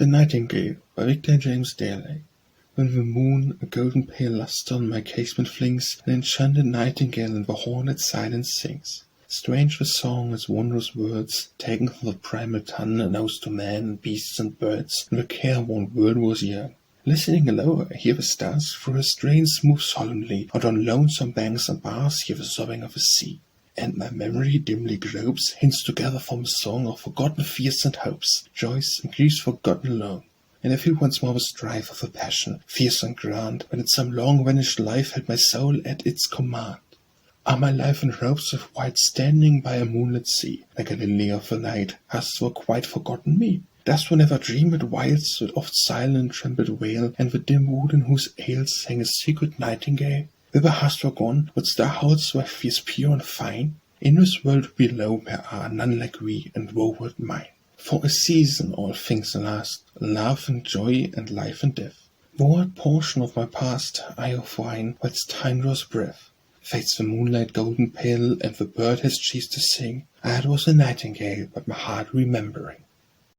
The Nightingale by Victor James Daley. When the moon a golden pale lustre on my casement flings, an enchanted nightingale in the haunted silence sings. Strange the song, its wondrous words, taken from the primal tongue, announced to man and beasts and birds, when the careworn world was young. Listening alow, I hear the stars through her strains move solemnly, and on lonesome banks and bars hear the sobbing of the sea. And my memory dimly gropes hints together from a song of forgotten fears and hopes, joys and griefs forgotten alone. And I feel once more the strife of the passion, fierce and grand, when in some long-vanished life held my soul at its command. Are my life and hopes of white standing by a moonlit sea, like a lily of the night, hast thou quite forgotten me? Dost thou never dream at whiles that oft silent trembled wail, and the dim wood in whose aisles sang a secret nightingale? Whither hast thou gone? Wouldst thou hold thy fears pure and fine? In this world below there are none like we, and woe were mine. For a season all things last, love and joy and life and death. What portion of my past I of wine, whilst time draws breath? Fades the moonlight golden pale, and the bird has ceased to sing. I was a nightingale, but my heart remembering.